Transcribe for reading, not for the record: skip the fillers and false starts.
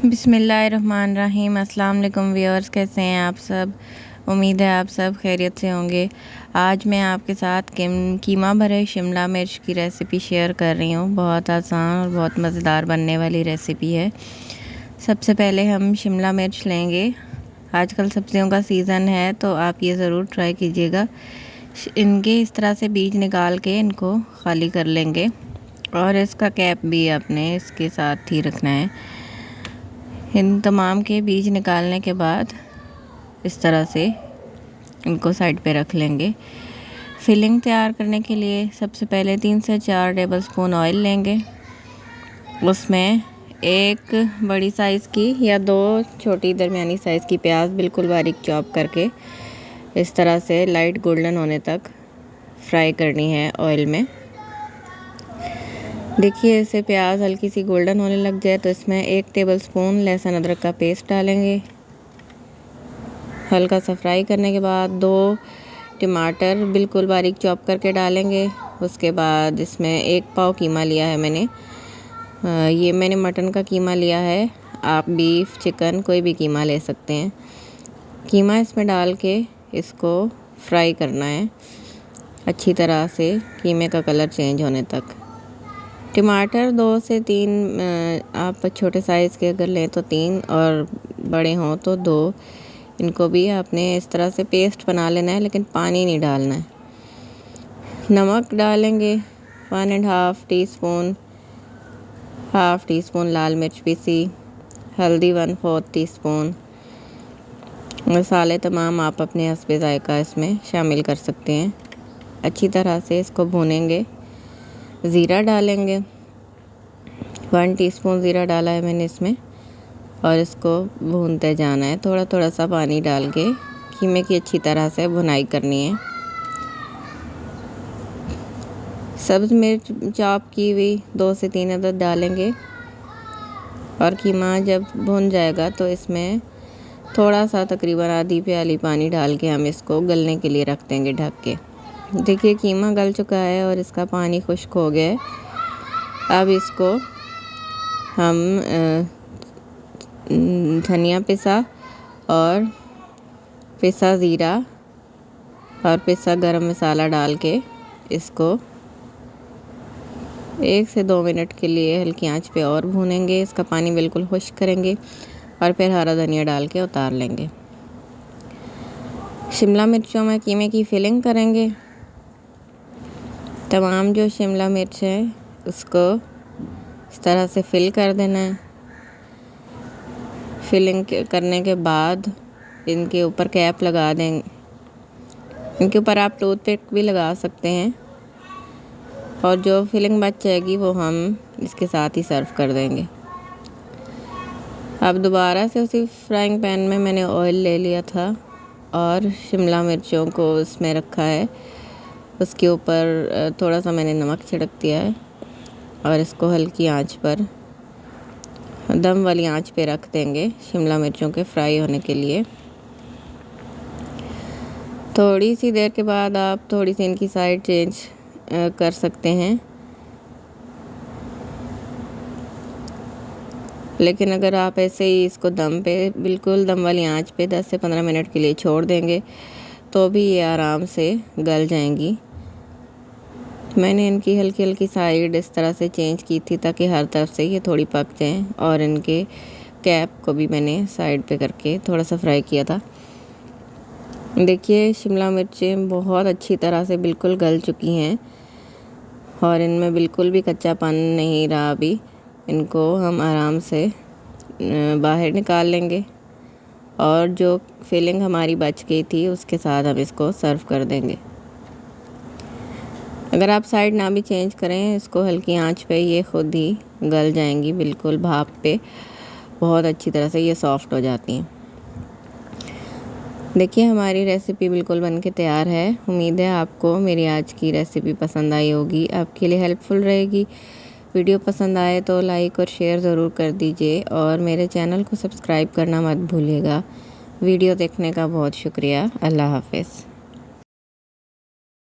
बिस्मिल्लाहिर्रहमानिर्रहीम। अस्सलाम वालेकुम व्यूअर्स, कैसे हैं आप सब। उम्मीद है आप सब खैरियत से होंगे। आज मैं आपके साथ कीमा भरे शिमला मिर्च की रेसिपी शेयर कर रही हूँ। बहुत आसान और बहुत मज़ेदार बनने वाली रेसिपी है। सबसे पहले हम शिमला मिर्च लेंगे। आजकल सब्जियों का सीज़न है तो आप ये ज़रूर ट्राई कीजिएगा। इनके इस तरह से बीज निकाल के इनको खाली कर लेंगे और इसका कैप भी आपने इसके साथ ही रखना है। इन तमाम के बीज निकालने के बाद इस तरह से इनको साइड पे रख लेंगे। फिलिंग तैयार करने के लिए सबसे पहले 3 से 4 टेबलस्पून ऑयल लेंगे। उसमें एक बड़ी साइज़ की या 2 छोटी दरमियानी साइज़ की प्याज बिल्कुल बारीक चॉप करके इस तरह से लाइट गोल्डन होने तक फ्राई करनी है ऑयल में। देखिए इसे प्याज हल्की सी गोल्डन होने लग जाए तो इसमें 1 टेबलस्पून लहसुन अदरक का पेस्ट डालेंगे। हल्का सा फ्राई करने के बाद 2 टमाटर बिल्कुल बारीक चॉप करके डालेंगे। उसके बाद इसमें 1 पाव कीमा लिया है मैंने। ये मैंने मटन का कीमा लिया है, आप बीफ चिकन कोई भी कीमा ले सकते हैं। कीमा इसमें डाल के इसको फ्राई करना है अच्छी तरह से, कीमे का कलर चेंज होने तक। टमाटर 2 से 3 आप छोटे साइज़ के अगर लें तो 3 और बड़े हों तो 2। इनको भी आपने इस तरह से पेस्ट बना लेना है, लेकिन पानी नहीं डालना है। नमक डालेंगे 1.5 टीस्पून, हाफ़ टी स्पून लाल मिर्च पीसी, हल्दी 1/4 टीस्पून। मसाले तमाम आप अपने हस्बे ज़ायक़ा इसमें शामिल कर सकते हैं। अच्छी तरह से इसको भूनेंगे। ज़ीरा डालेंगे 1 टीस्पून ज़ीरा डाला है मैंने इसमें और इसको भूनते जाना है। थोड़ा थोड़ा सा पानी डाल के कीमे की अच्छी तरह से भुनाई करनी है। सब्ज़ मिर्च चॉप की हुई 2 से 3 अदद डालेंगे और कीमा जब भुन जाएगा तो इसमें थोड़ा सा तकरीबन आधी प्याली पानी डाल के हम इसको गलने के लिए रख देंगे ढक के। देखिए कीमा गल चुका है और इसका पानी खुश्क हो गया है। अब इसको हम धनिया पिसा और पिसा ज़ीरा और पिसा गरम मसाला डाल के इसको 1 से 2 मिनट के लिए हल्की आंच पे और भूनेंगे। इसका पानी बिल्कुल खुश्क करेंगे और फिर हरा धनिया डाल के उतार लेंगे। शिमला मिर्चों में कीमे की फिलिंग करेंगे। तमाम जो शिमला मिर्च है उसको इस तरह से फिल कर देना है। फिलिंग करने के बाद इनके ऊपर कैप लगा देंगे। इनके ऊपर आप टूथपिक भी लगा सकते हैं और जो फिलिंग बच जाएगी वो हम इसके साथ ही सर्व कर देंगे। अब दोबारा से उसी फ्राइंग पैन में मैंने ऑयल ले लिया था और शिमला मिर्चों को उसमें रखा है। उसके ऊपर थोड़ा सा मैंने नमक छिड़क दिया है और इसको हल्की आंच पर, दम वाली आंच पे रख देंगे शिमला मिर्चों के फ्राई होने के लिए। थोड़ी सी देर के बाद आप थोड़ी सी इनकी साइड चेंज कर सकते हैं, लेकिन अगर आप ऐसे ही इसको दम पे बिल्कुल दम वाली आंच पे 10 से 15 मिनट के लिए छोड़ देंगे तो भी ये आराम से गल जाएंगी। मैंने इनकी हल्की हल्की साइड इस तरह से चेंज की थी ताकि हर तरफ से ये थोड़ी पक जाएं और इनके कैप को भी मैंने साइड पे करके थोड़ा सा फ्राई किया था। देखिए शिमला मिर्चें बहुत अच्छी तरह से बिल्कुल गल चुकी हैं और इनमें बिल्कुल भी कच्चापन नहीं रहा। अभी इनको हम आराम से बाहर निकाल लेंगे और जो फिलिंग हमारी बच गई थी उसके साथ हम इसको सर्व कर देंगे। अगर आप साइड ना भी चेंज करें, इसको हल्की आंच पे ये खुद ही गल जाएंगी बिल्कुल भाप पे। बहुत अच्छी तरह से ये सॉफ्ट हो जाती हैं। देखिए हमारी रेसिपी बिल्कुल बनके तैयार है। उम्मीद है आपको मेरी आज की रेसिपी पसंद आई होगी, आपके लिए हेल्पफुल रहेगी। वीडियो पसंद आए तो लाइक और शेयर ज़रूर कर दीजिए और मेरे चैनल को सब्सक्राइब करना मत भूलिएगा। वीडियो देखने का बहुत शुक्रिया। अल्लाह हाफ़िज़।